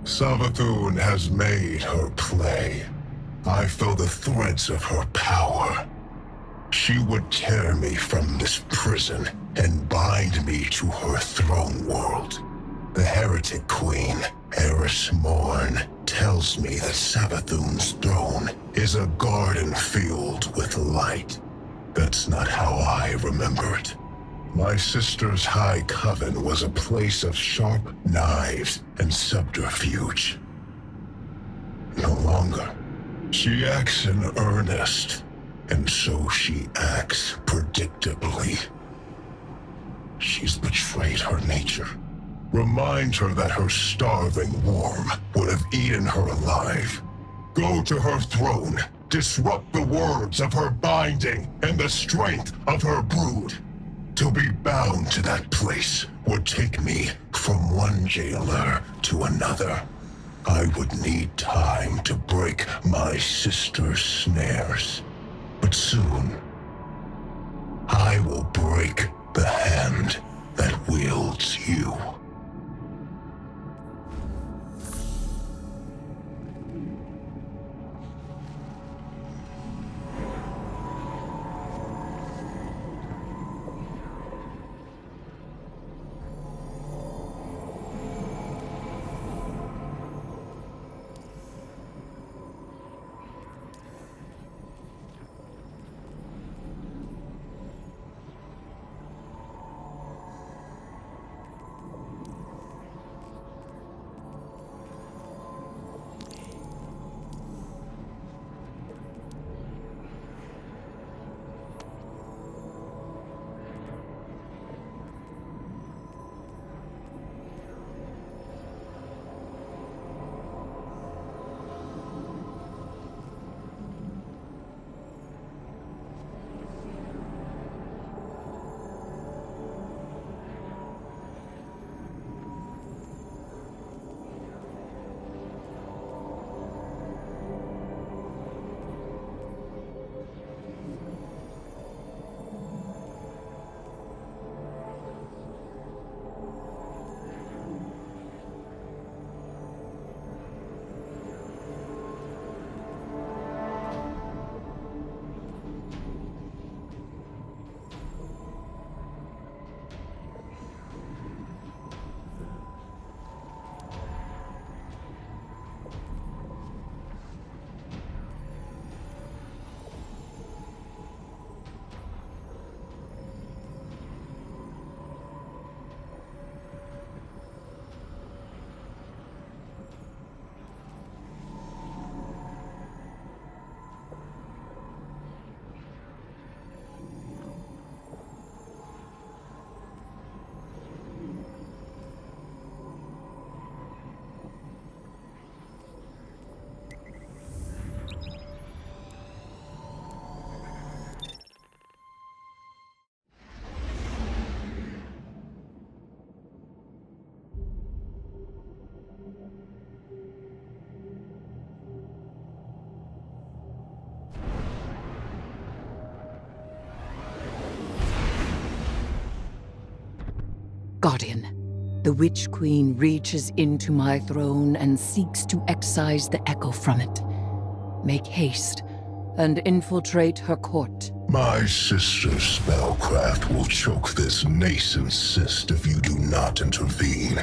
Savathun has made her play. I feel the threads of her power. She would tear me from this prison and bind me to her throne world. The heretic queen, Eris Morn, tells me that Savathun's throne is a garden filled with light. That's not how I remember it. My sister's high coven was a place of sharp knives and subterfuge. No longer. She acts in earnest, and so she acts predictably. She's betrayed her nature. Remind her that her starving worm would have eaten her alive. Go to her throne, disrupt the words of her binding and the strength of her brood. To be bound to that place would take me from one jailer to another. I would need time to break my sister's snares. But soon, I will break the hand that wields you. Guardian, the Witch Queen reaches into my throne and seeks to excise the echo from it. Make haste and infiltrate her court. My sister's spellcraft will choke this nascent cyst if you do not intervene.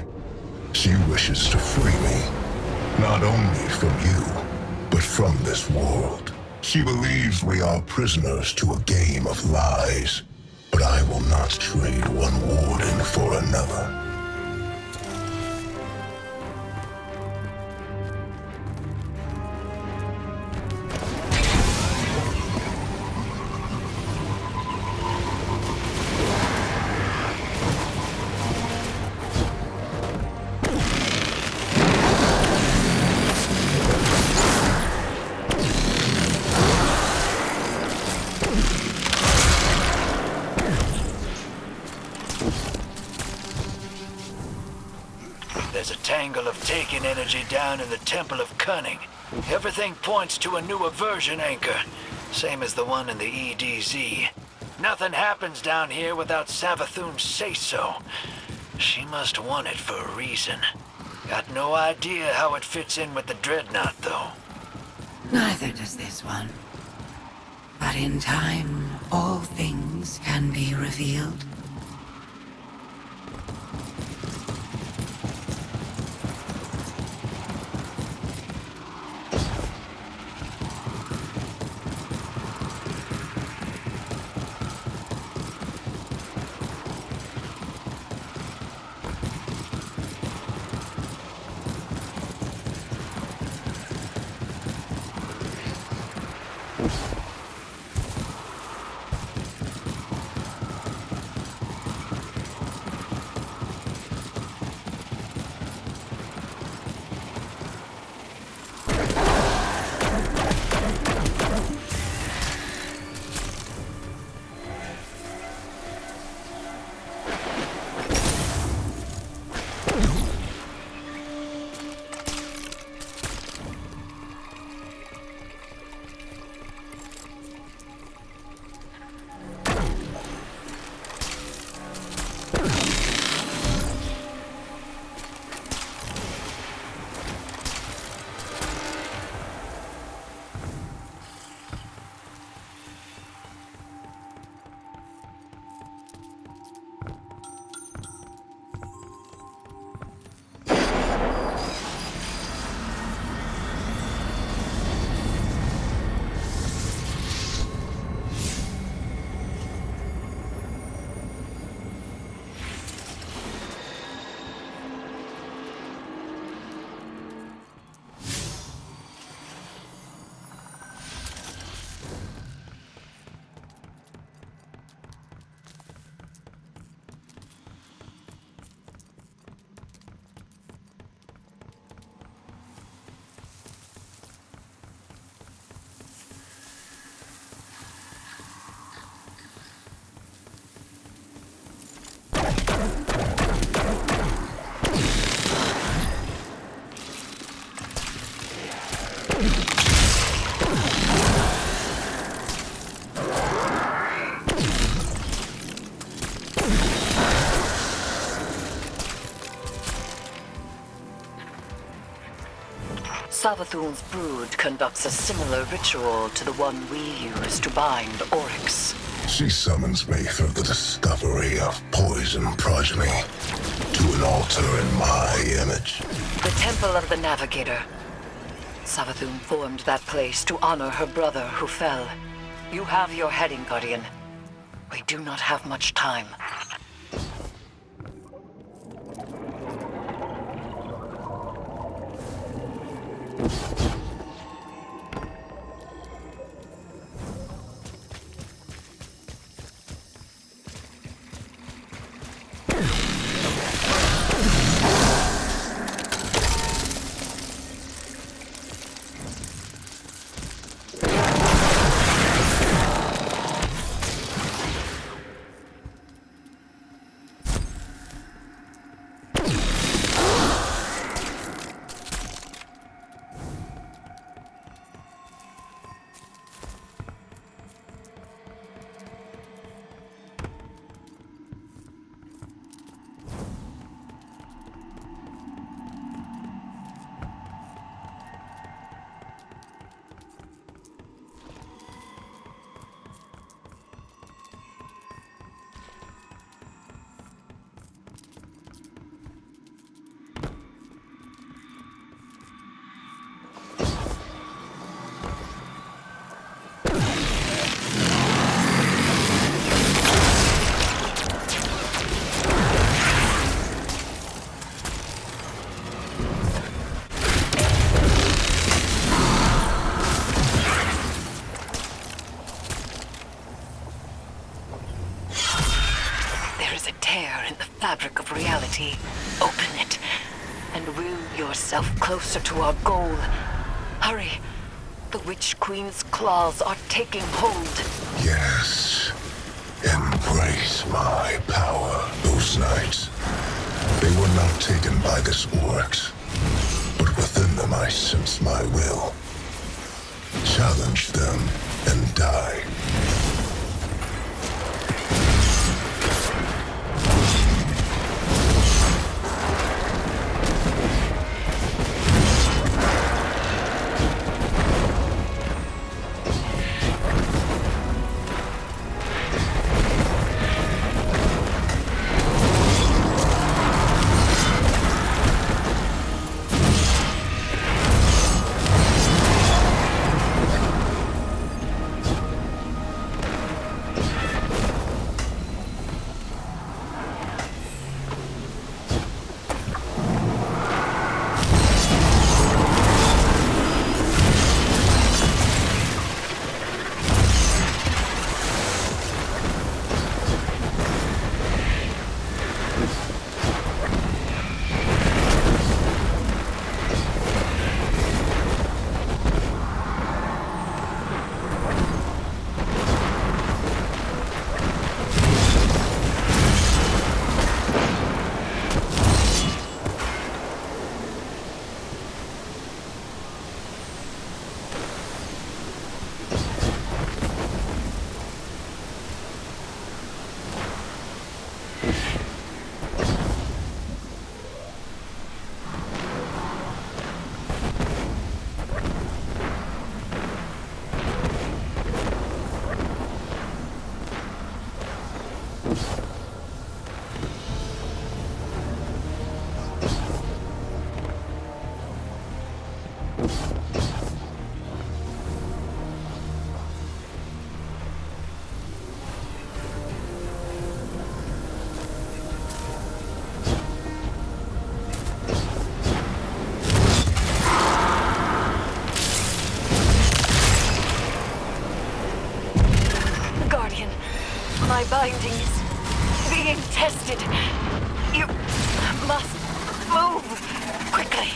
She wishes to free me, not only from you, but from this world. She believes we are prisoners to a game of lies, but I will not trade one warden for another. There's a tangle of taken energy down in the Temple of Cunning. Everything points to a new aversion anchor, same as the one in the EDZ. Nothing happens down here without Savathun's say-so. She must want it for a reason. Got no idea how it fits in with the Dreadnought, though. Neither does this one. But in time, all things can be revealed. Savathun's brood conducts a similar ritual to the one we use to bind Oryx. She summons me through the discovery of poison progeny to an altar in my image. The Temple of the Navigator. Savathun formed that place to honor her brother who fell. You have your heading, Guardian. We do not have much time. Fabric of reality. Open it, and will yourself closer to our goal. Hurry! The Witch Queen's claws are taking hold. Yes. Embrace my power, those knights. They were not taken by this Oryx, but within them I sense my will. Challenge them and die. Guardian, my binding is being tested. You must move quickly.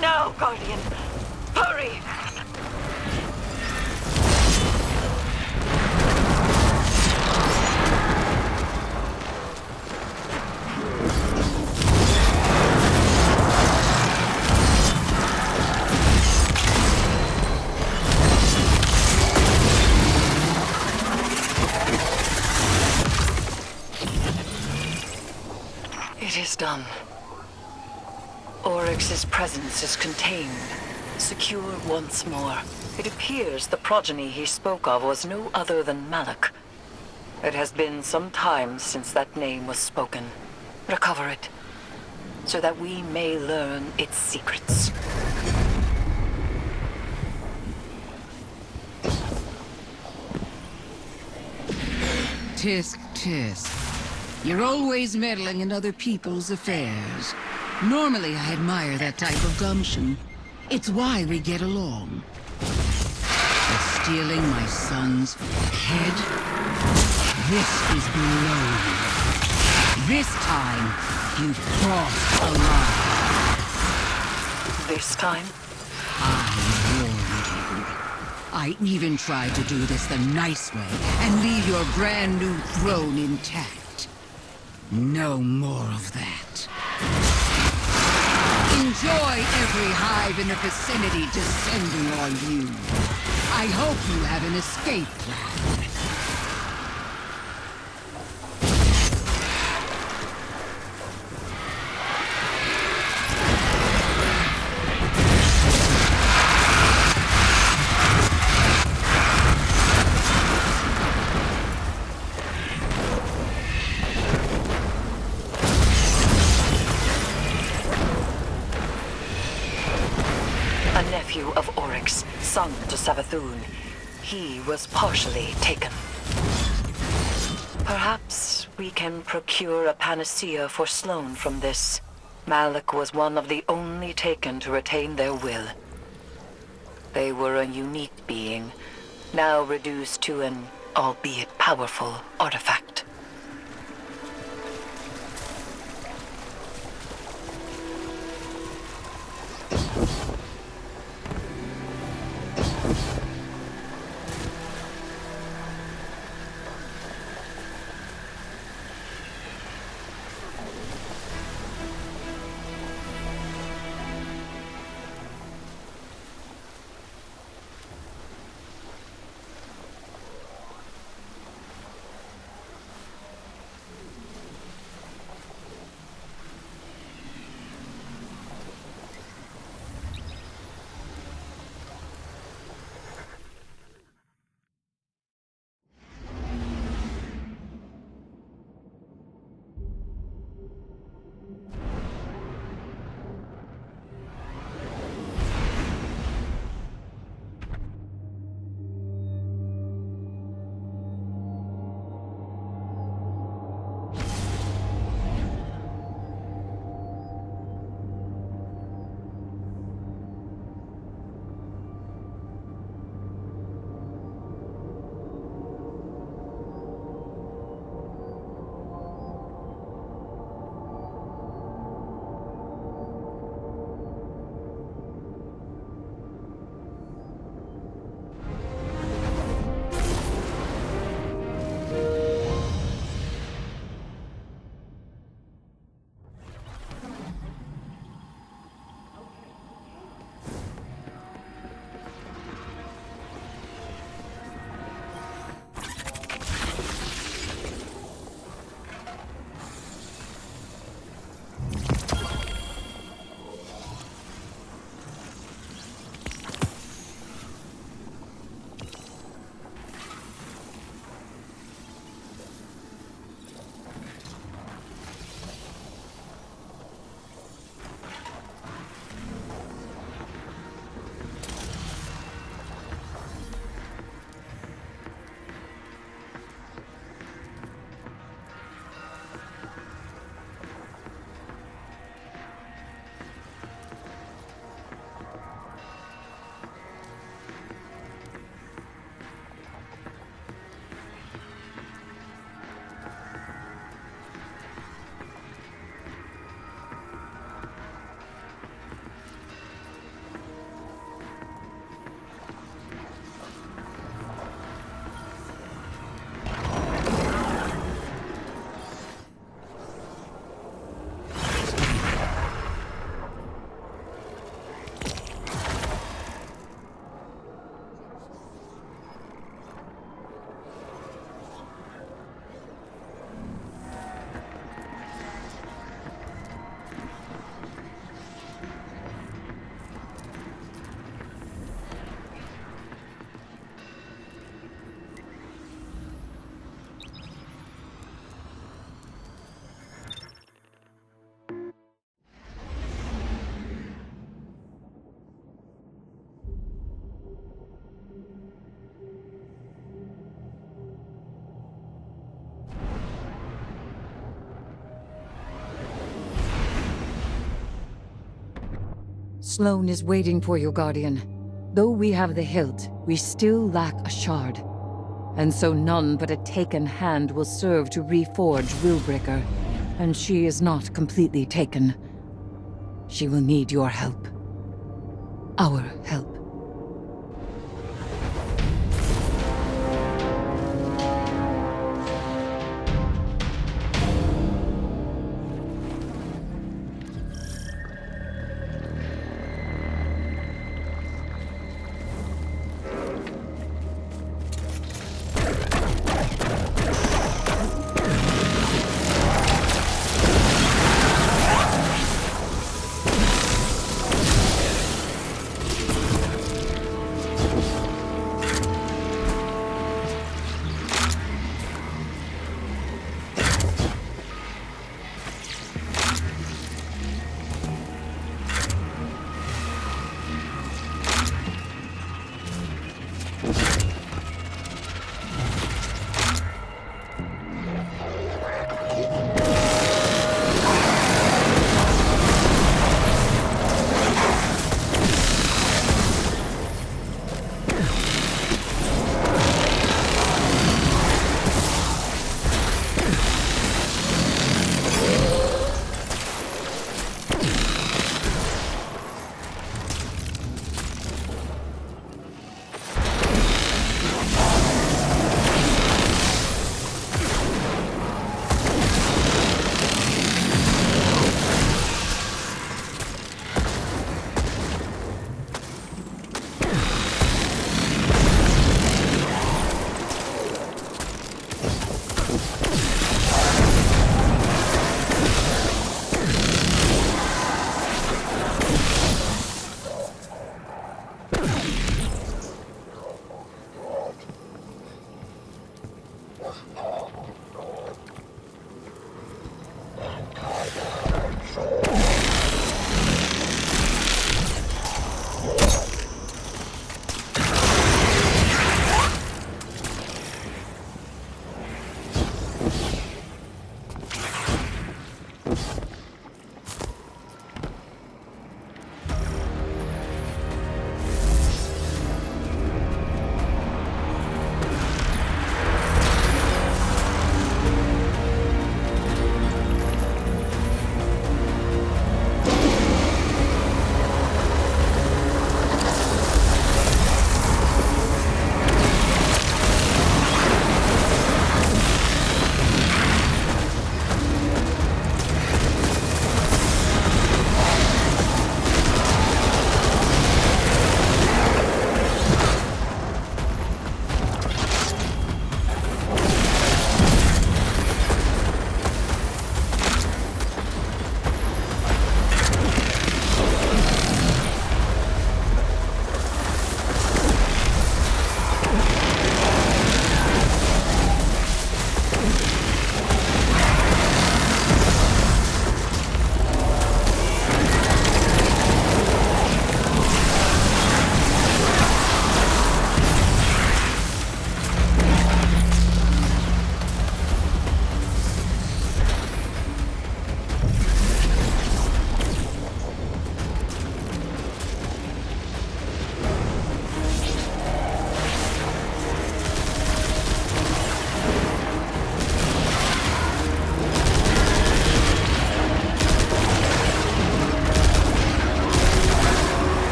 Now, Guardian! Hurry! It is done. Oryx's presence is contained, secure once more. It appears the progeny he spoke of was no other than Malak. It has been some time since that name was spoken. Recover it, so that we may learn its secrets. Tisk, tisk. You're always meddling in other people's affairs. Normally, I admire that type of gumption. It's why we get along. But stealing my son's head? This is below you. This time, you've crossed a line. This time? I warned you. I even tried to do this the nice way and leave your brand new throne intact. No more of that. Enjoy every hive in the vicinity descending on you. I hope you have an escape plan. A nephew of Oryx, son to Savathun. He was partially taken. Perhaps we can procure a panacea for Sloane from this. Malak was one of the only taken to retain their will. They were a unique being, now reduced to an, albeit powerful, artifact. Sloane is waiting for you, Guardian. Though we have the hilt, we still lack a shard. And so none but a taken hand will serve to reforge Willbreaker. And she is not completely taken. She will need your help. Our help.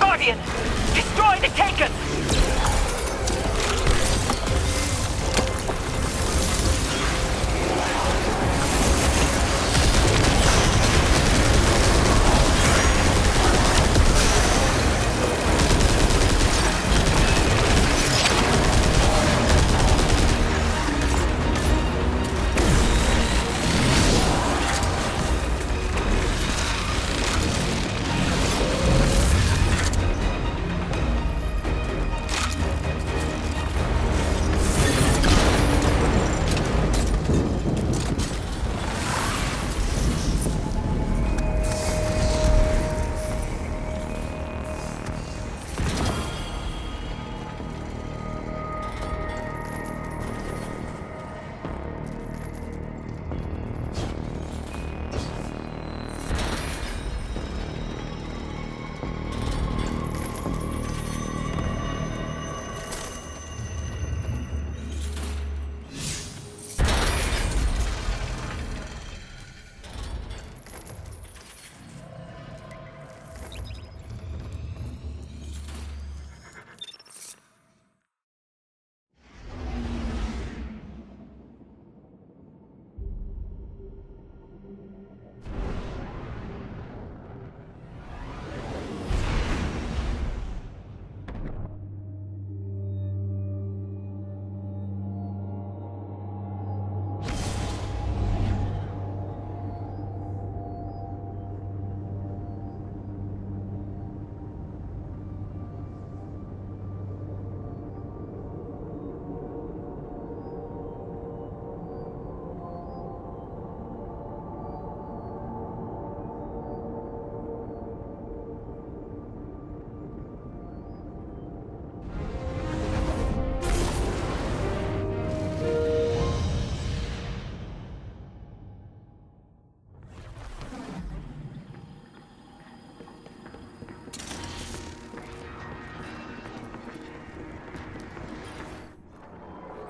Guardian! Destroy the Taken!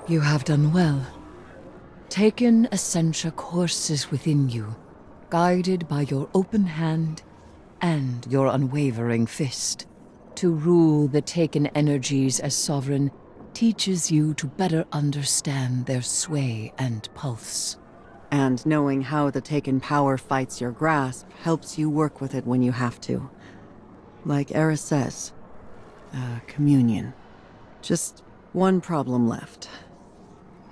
You have done well. Taken Essentia courses within you, guided by your open hand and your unwavering fist. To rule the Taken energies as sovereign teaches you to better understand their sway and pulse. And knowing how the Taken power fights your grasp helps you work with it when you have to. Like Eris says, communion. Just one problem left.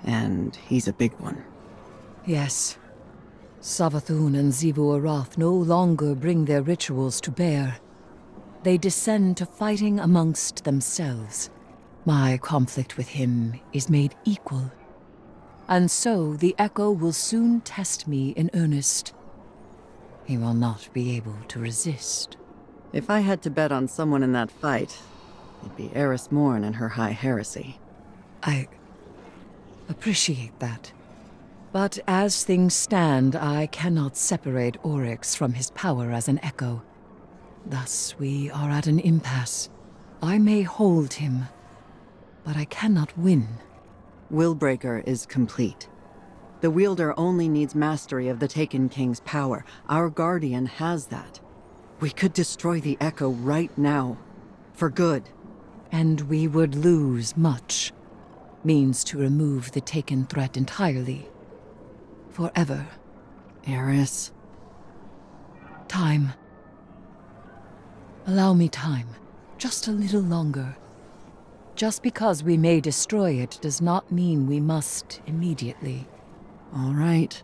And he's a big one. Yes. Savathun and Xivu Arath no longer bring their rituals to bear. They descend to fighting amongst themselves. My conflict with him is made equal. And so the Echo will soon test me in earnest. He will not be able to resist. If I had to bet on someone in that fight, it'd be Eris Morn and her high heresy. I appreciate that. But as things stand, I cannot separate Oryx from his power as an Echo. Thus, we are at an impasse. I may hold him, but I cannot win. Willbreaker is complete. The wielder only needs mastery of the Taken King's power. Our Guardian has that. We could destroy the Echo right now. For good. And we would lose much. Means to remove the Taken threat entirely. Forever. Eris. Time. Allow me time. Just a little longer. Just because we may destroy it does not mean we must immediately. All right.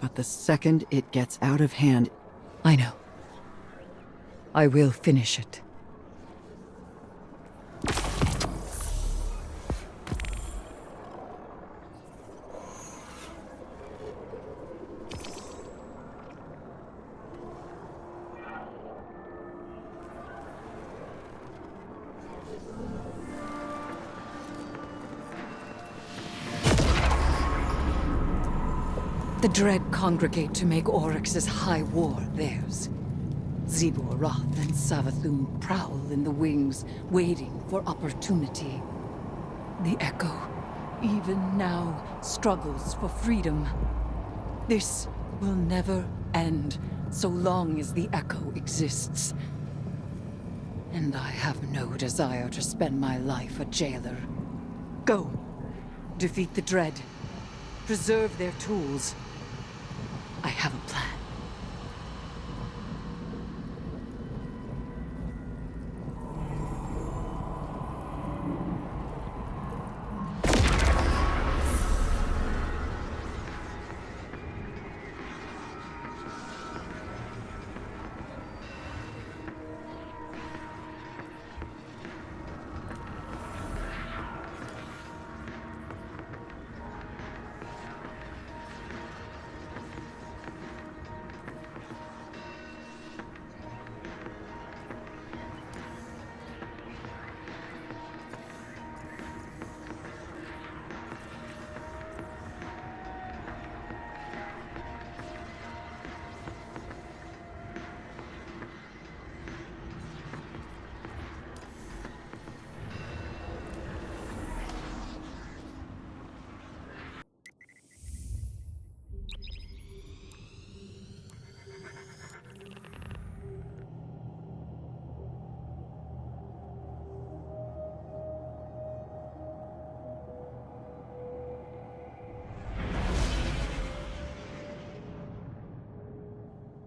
But the second it gets out of hand... I know. I will finish it. The Dread congregate to make Oryx's high war theirs. Xivu Arath and Savathun prowl in the wings, waiting for opportunity. The Echo, even now, struggles for freedom. This will never end, so long as the Echo exists. And I have no desire to spend my life a jailer. Go. Defeat the Dread. Preserve their tools. I have a plan.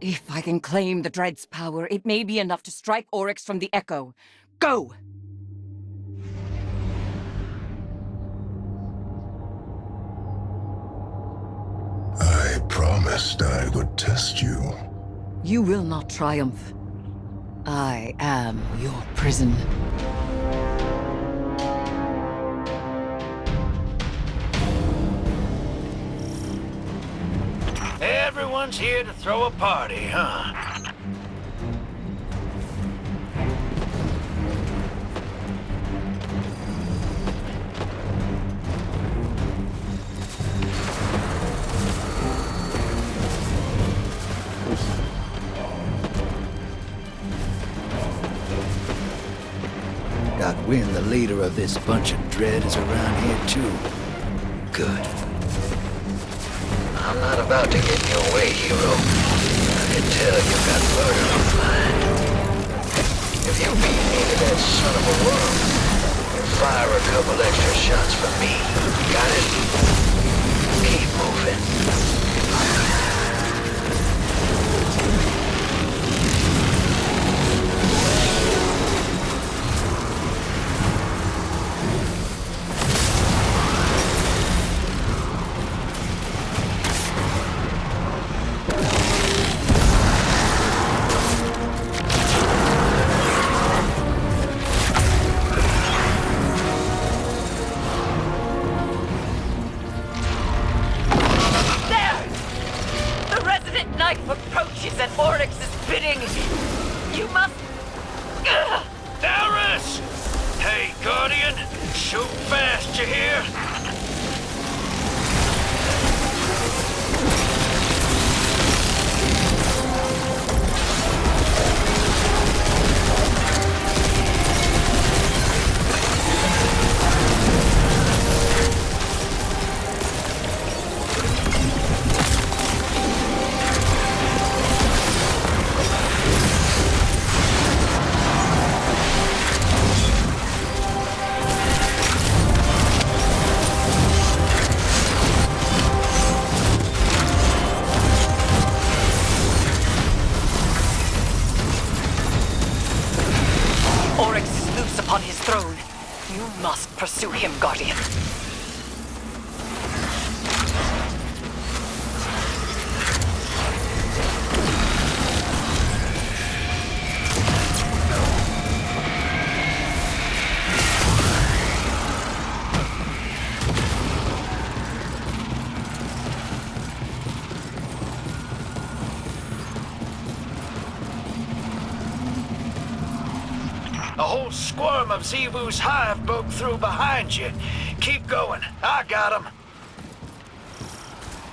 If I can claim the Dread's power, it may be enough to strike Oryx from the Echo. Go! I promised I would test you. You will not triumph. I am your prison. Everyone's here to throw a party, huh? Got wind the leader of this bunch of dread is around here too. Good. I'm not about to get in your way, hero. I can tell you've got murder on mind. If you beat me to that son of a worm, fire a couple extra shots for me. Got it? Keep moving. Approaches at Oryx's bidding. You must... Darius! Hey, Guardian! Shoot fast, you hear? On his throne. You must pursue him, Guardian. A whole swarm of Zevu's hive broke through behind you. Keep going. I got him.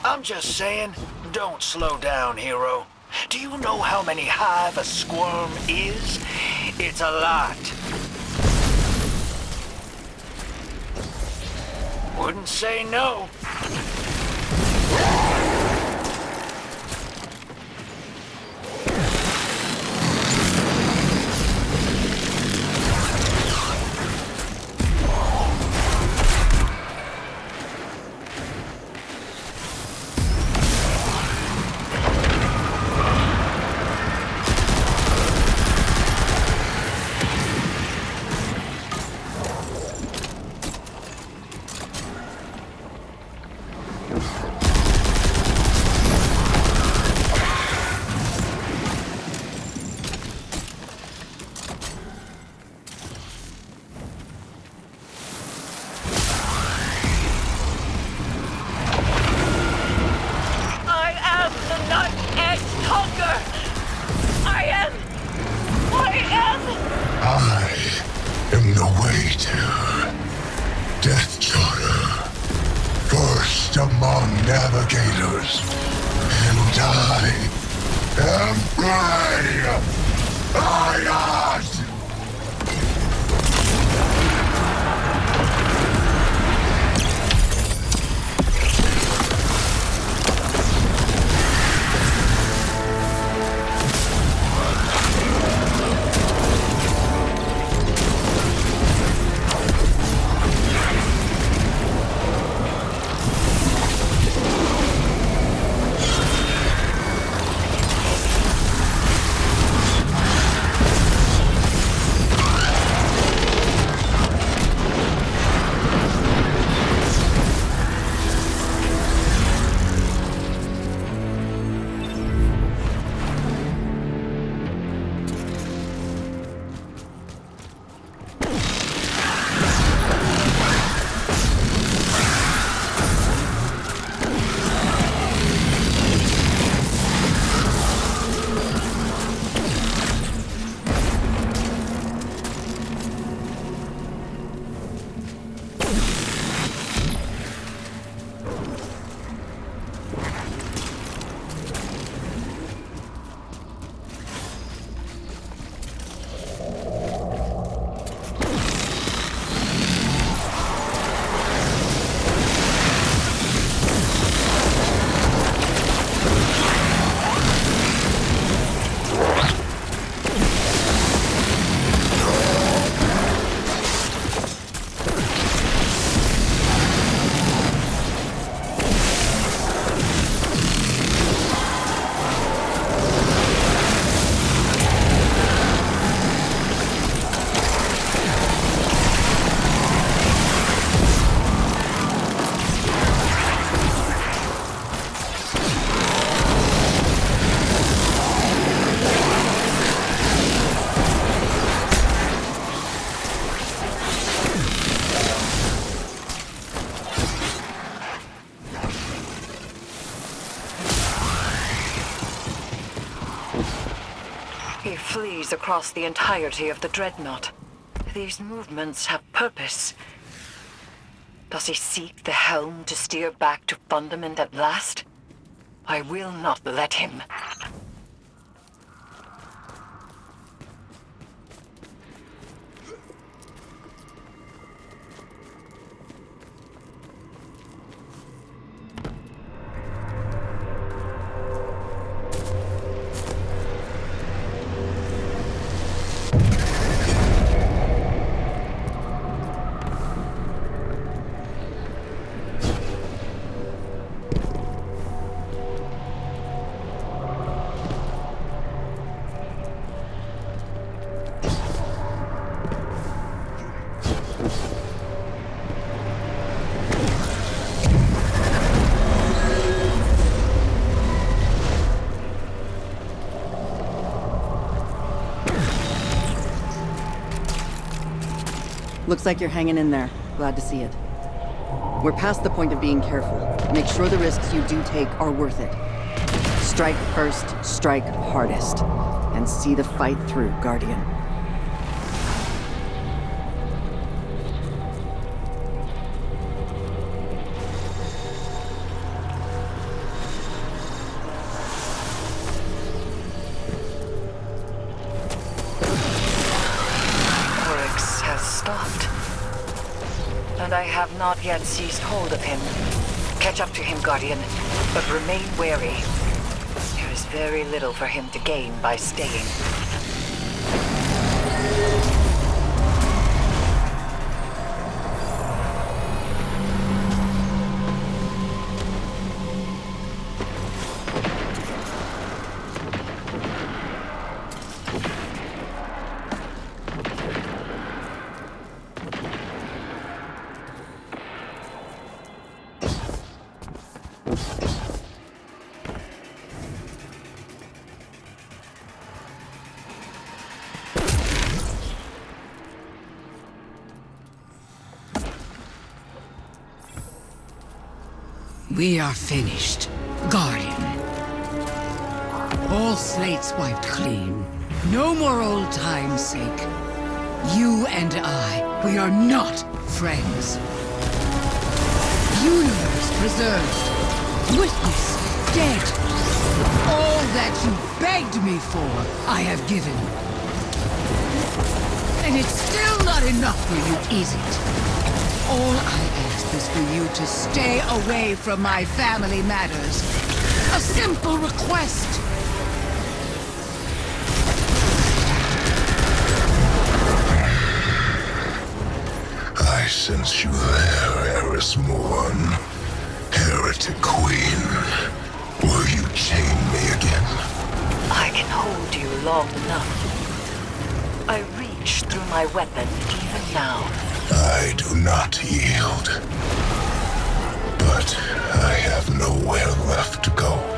I'm just saying, don't slow down, hero. Do you know how many hive a swarm is? It's a lot. Wouldn't say no. Navigators, and I am free! Iron! flees across the entirety of the Dreadnought. These movements have purpose. Does he seek the helm to steer back to Fundament at last? I will not let him. Looks like you're hanging in there. Glad to see it. We're past the point of being careful. Make sure the risks you do take are worth it. Strike first, strike hardest. And see the fight through, Guardian. And I have not yet seized hold of him. Catch up to him, Guardian, but remain wary. There is very little for him to gain by staying. We are finished, Guardian. All slates wiped clean. No more old time's sake. You and I, we are not friends. Universe preserved. Witness dead. All that you begged me for, I have given. And it's still not enough for you, is it? All I ask is for you to stay away from my family matters. A simple request. I sense you there, Eris Morn. Heretic Queen. Will you chain me again? I can hold you long enough. I reach through my weapon even now. I do not yield. But I have nowhere left to go.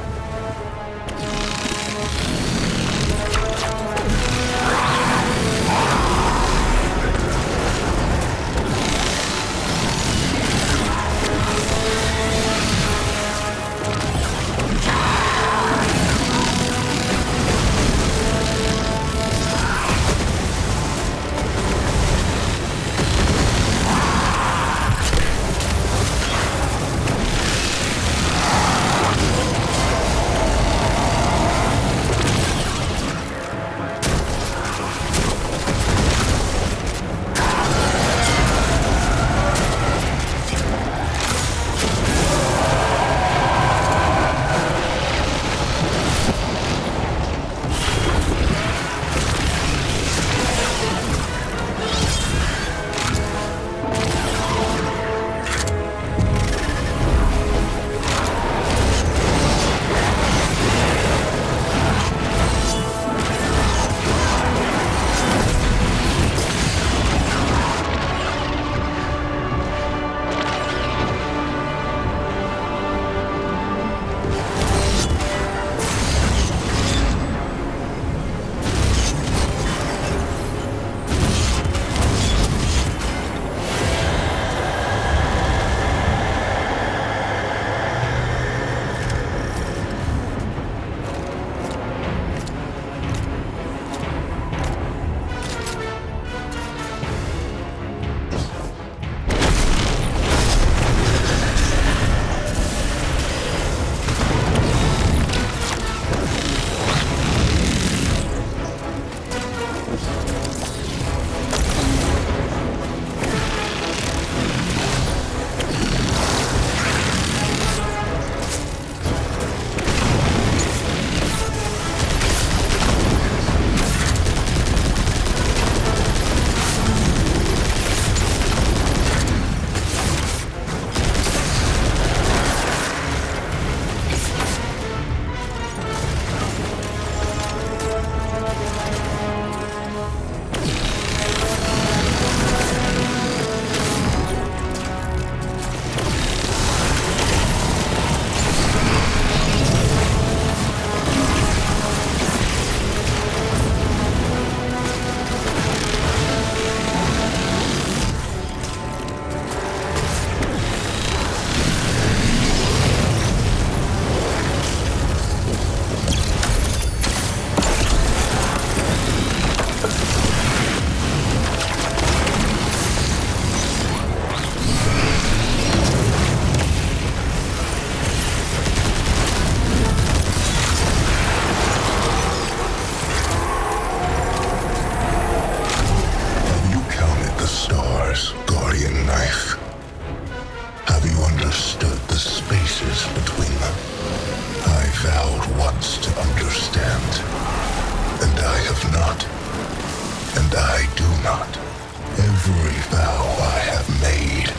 Every vow I have made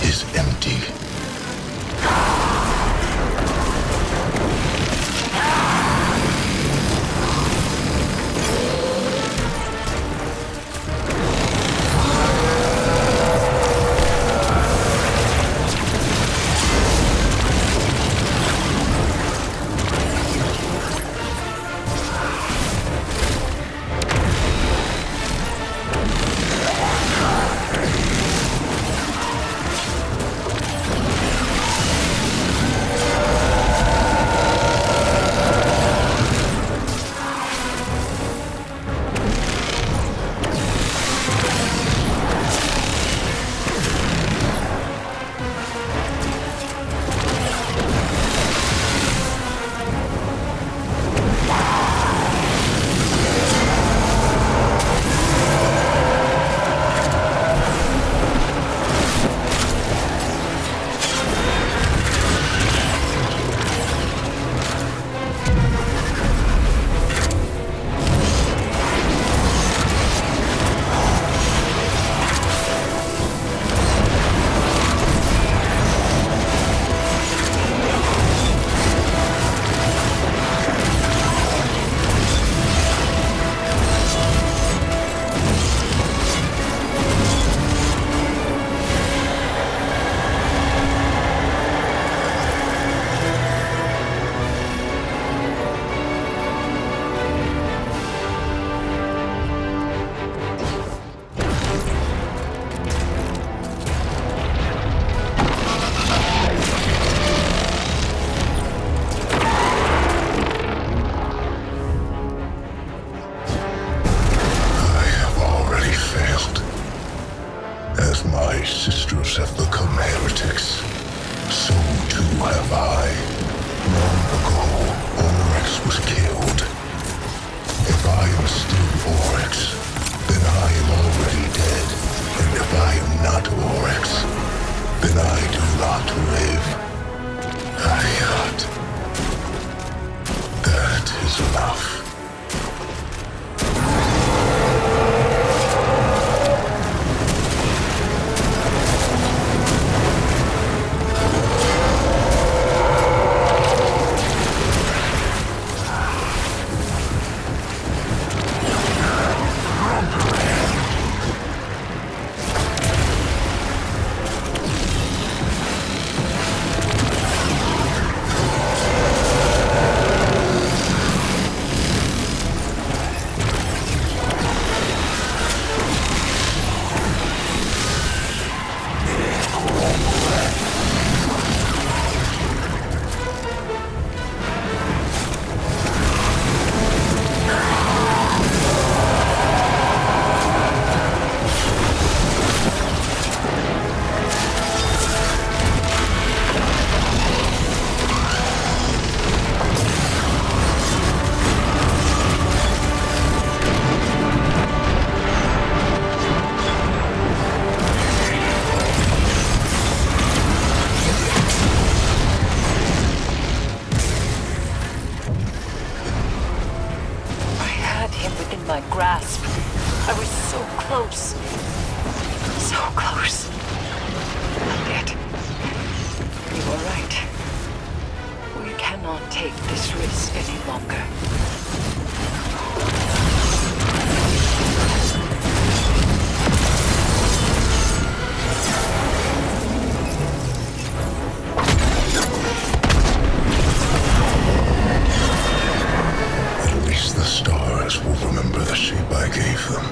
is empty. As my sisters have become heretics, so too have I. Long ago, Oryx was killed. If I am still Oryx, then I am already dead. And if I am not Oryx, then I do not live. Ayat. That is enough. I was so close. So close. And yet, you were right. We cannot take this risk any longer. At least the stars will remember the shape I gave them.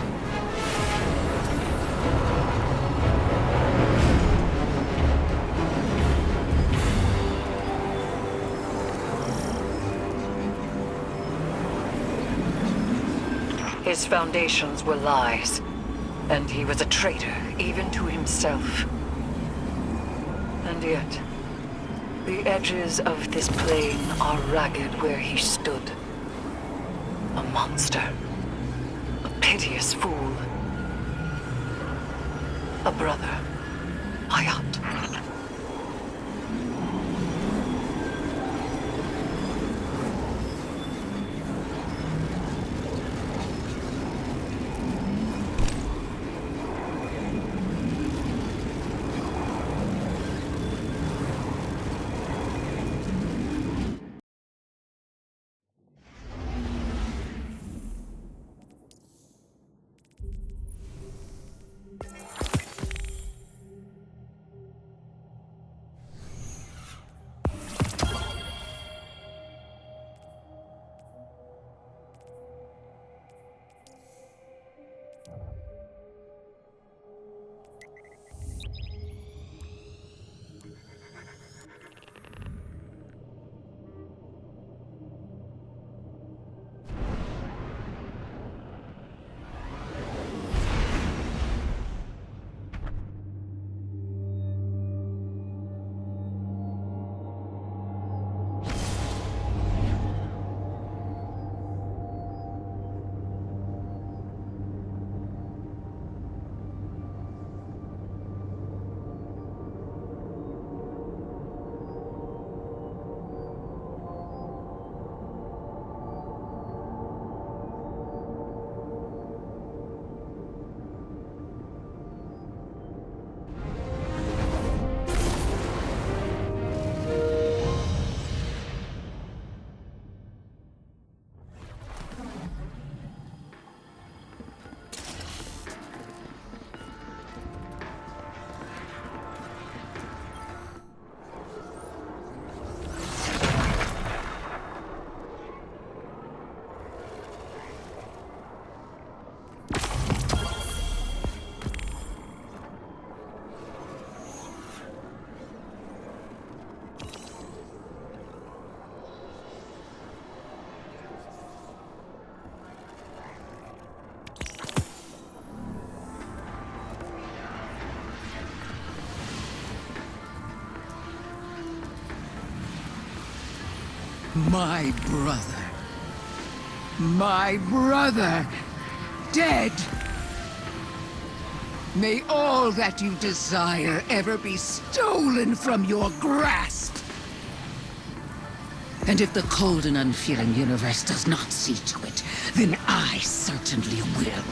His foundations were lies, and he was a traitor, even to himself. And yet, the edges of this plane are ragged where he stood. A monster. A piteous fool. A brother. Hayat. My brother. My brother. Dead. May all that you desire ever be stolen from your grasp. And if the cold and unfeeling universe does not see to it, then I certainly will.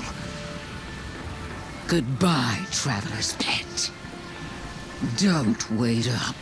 Goodbye, traveler's pet. Don't wait up.